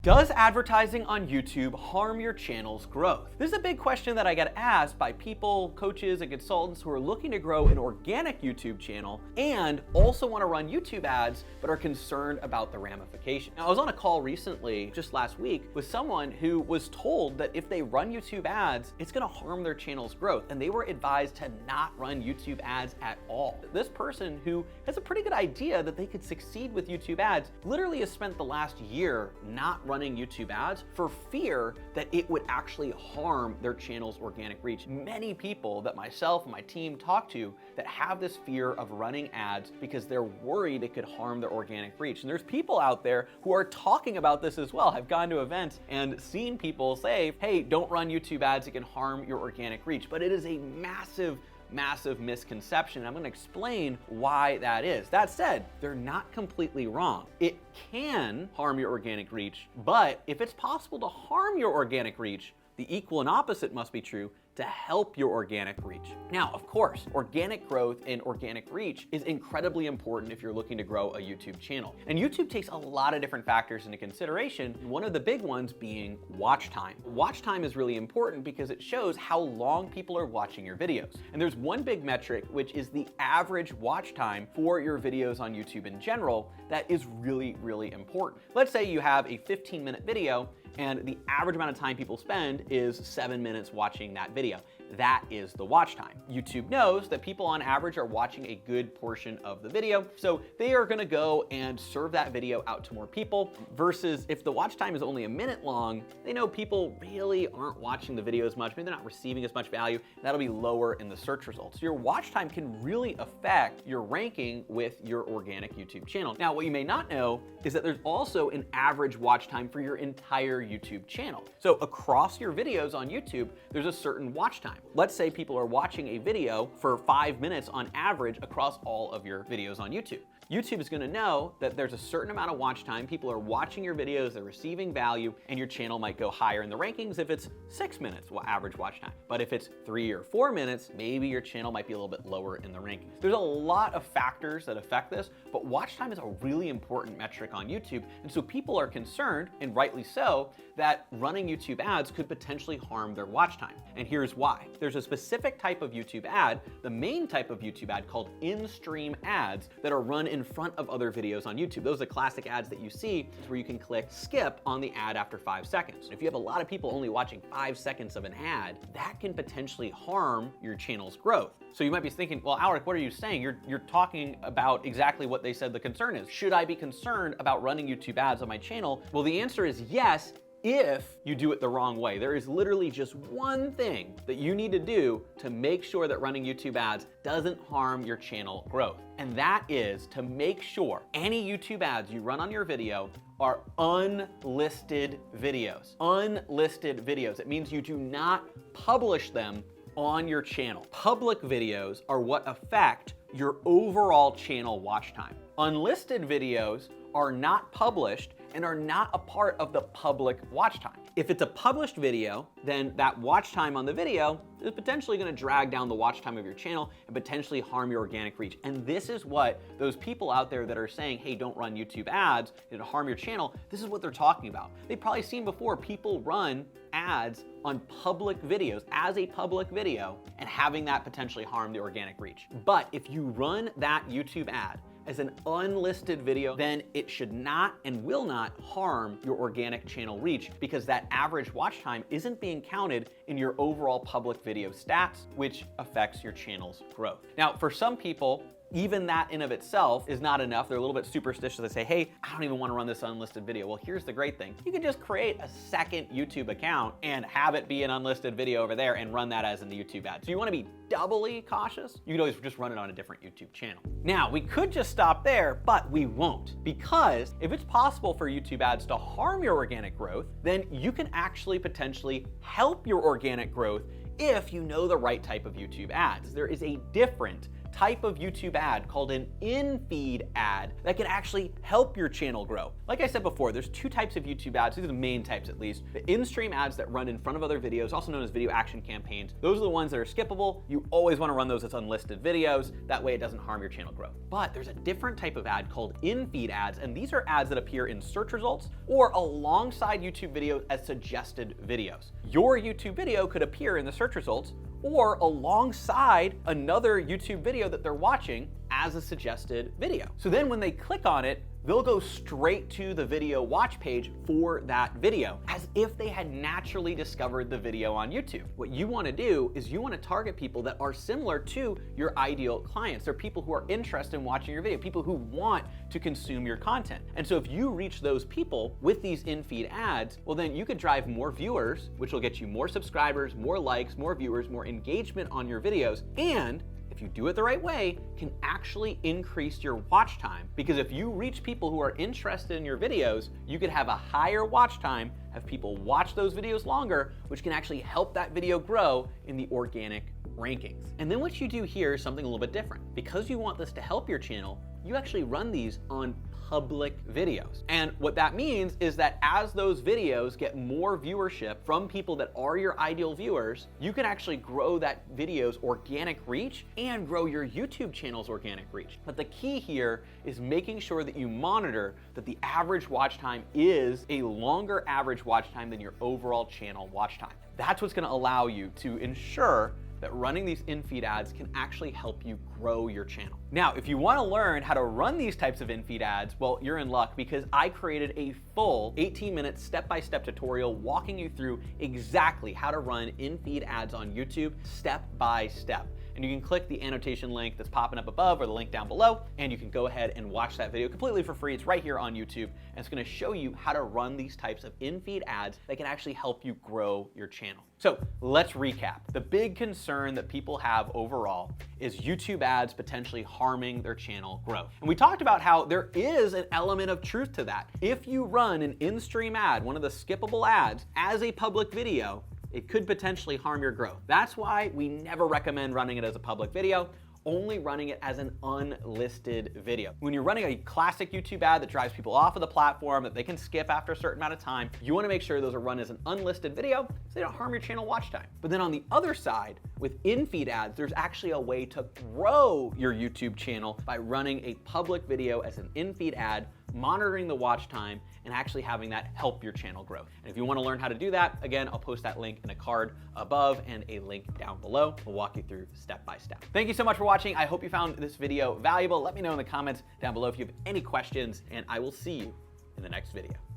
Does advertising on YouTube harm your channel's growth? This is a big question that I get asked by people, coaches, and consultants who are looking to grow an organic YouTube channel and also want to run YouTube ads but are concerned about the ramifications. Now, I was on a call recently, just last week, with someone who was told that if they run YouTube ads, it's going to harm their channel's growth, and they were advised to not run YouTube ads at all. This person, who has a pretty good idea that they could succeed with YouTube ads, literally has spent the last year not running YouTube ads for fear that it would actually harm their channel's organic reach. Many people that myself and my team talk to that have this fear of running ads because they're worried it could harm their organic reach. And there's people out there who are talking about this as well. I've gone to events and seen people say, hey, don't run YouTube ads, it can harm your organic reach. But it is a massive misconception. I'm going to explain why that is. That said, they're not completely wrong. It can harm your organic reach, but if it's possible to harm your organic reach, the equal and opposite must be true to help your organic reach. Now, of course, organic growth and organic reach is incredibly important if you're looking to grow a YouTube channel. And YouTube takes a lot of different factors into consideration, one of the big ones being watch time. Watch time is really important because it shows how long people are watching your videos. And there's one big metric, which is the average watch time for your videos on YouTube in general, that is really, really important. Let's say you have a 15-minute video and the average amount of time people spend is 7 minutes watching that video. That is the watch time. YouTube knows that people on average are watching a good portion of the video, so they are gonna go and serve that video out to more people, versus if the watch time is only a minute long, they know people really aren't watching the video as much, maybe they're not receiving as much value, that'll be lower in the search results. So your watch time can really affect your ranking with your organic YouTube channel. Now, what you may not know is that there's also an average watch time for your entire YouTube channel. So across your videos on YouTube, there's a certain watch time. Let's say people are watching a video for 5 minutes on average across all of your videos on YouTube. YouTube is going to know that there's a certain amount of watch time. People are watching your videos, they're receiving value, and your channel might go higher in the rankings if it's 6 minutes average watch time. But if it's 3 or 4 minutes, maybe your channel might be a little bit lower in the rankings. There's a lot of factors that affect this, but watch time is a really important metric on YouTube. And so people are concerned, and rightly so, that running YouTube ads could potentially harm their watch time. And here's why. There's a specific type of YouTube ad, the main type of YouTube ad, called in-stream ads, that are run in front of other videos on YouTube. Those are the classic ads that you see where you can click skip on the ad after 5 seconds. If you have a lot of people only watching 5 seconds of an ad, that can potentially harm your channel's growth. So you might be thinking, well, Aleric, what are you saying? You're talking about exactly what they said the concern is. Should I be concerned about running YouTube ads on my channel? Well, the answer is yes, if you do it the wrong way. There is literally just one thing that you need to do to make sure that running YouTube ads doesn't harm your channel growth. And that is to make sure any YouTube ads you run on your video are unlisted videos. Unlisted videos. It means you do not publish them on your channel. Public videos are what affect your overall channel watch time. Unlisted videos are not published and are not a part of the public watch time. If it's a published video, then that watch time on the video is potentially going to drag down the watch time of your channel and potentially harm your organic reach. And this is what those people out there that are saying, hey, don't run YouTube ads, it'll harm your channel, this is what they're talking about. They've probably seen before people run ads on public videos as a public video and having that potentially harm the organic reach. But if you run that YouTube ad as an unlisted video, then it should not and will not harm your organic channel reach, because that average watch time isn't being counted in your overall public video stats, which affects your channel's growth. Now, for some people, even that in of itself is not enough. They're a little bit superstitious. They say, hey, I don't even want to run this unlisted video. Well, here's the great thing. You can just create a second YouTube account and have it be an unlisted video over there and run that as in the YouTube ad. So you want to be doubly cautious? You can always just run it on a different YouTube channel. Now, we could just stop there, but we won't, because if it's possible for YouTube ads to harm your organic growth, then you can actually potentially help your organic growth if you know the right type of YouTube ads. There is a different type of YouTube ad called an in-feed ad that can actually help your channel grow. Like I said before, there's two types of YouTube ads. These are the main types at least. The in-stream ads that run in front of other videos, also known as video action campaigns. Those are the ones that are skippable. You always want to run those as unlisted videos. That way it doesn't harm your channel growth. But there's a different type of ad called in-feed ads, and these are ads that appear in search results or alongside YouTube videos as suggested videos. Your YouTube video could appear in the search results or alongside another YouTube video that they're watching as a suggested video. So then when they click on it, they'll go straight to the video watch page for that video, as if they had naturally discovered the video on YouTube. What you want to do is you want to target people that are similar to your ideal clients. They're people who are interested in watching your video, people who want to consume your content. And so if you reach those people with these in-feed ads, well then you could drive more viewers, which will get you more subscribers, more likes, more viewers, more engagement on your videos, and if you do it the right way, can actually increase your watch time. Because if you reach people who are interested in your videos, you could have a higher watch time, have people watch those videos longer, which can actually help that video grow in the organic rankings. And then what you do here is something a little bit different. Because you want this to help your channel, you actually run these on public videos. And what that means is that as those videos get more viewership from people that are your ideal viewers, you can actually grow that video's organic reach and grow your YouTube channel's organic reach. But the key here is making sure that you monitor that the average watch time is a longer average watch time than your overall channel watch time. That's what's gonna allow you to ensure that running these in-feed ads can actually help you grow your channel. Now, if you wanna learn how to run these types of in-feed ads, well, you're in luck because I created a full 18-minute step-by-step tutorial walking you through exactly how to run in-feed ads on YouTube step by step. And you can click the annotation link that's popping up above or the link down below, and you can go ahead and watch that video completely for free. It's right here on YouTube, and it's gonna show you how to run these types of in-feed ads that can actually help you grow your channel. So let's recap. The big concern that people have overall is YouTube ads potentially harming their channel growth. And we talked about how there is an element of truth to that. If you run an in-stream ad, one of the skippable ads, as a public video, it could potentially harm your growth. That's why we never recommend running it as a public video, only running it as an unlisted video. When you're running a classic YouTube ad that drives people off of the platform that they can skip after a certain amount of time, you wanna make sure those are run as an unlisted video so they don't harm your channel watch time. But then on the other side, with in-feed ads, there's actually a way to grow your YouTube channel by running a public video as an in-feed ad, monitoring the watch time, and actually having that help your channel grow. And if you wanna learn how to do that, again, I'll post that link in a card above and a link down below. We'll walk you through step by step. Thank you so much for watching. I hope you found this video valuable. Let me know in the comments down below if you have any questions, and I will see you in the next video.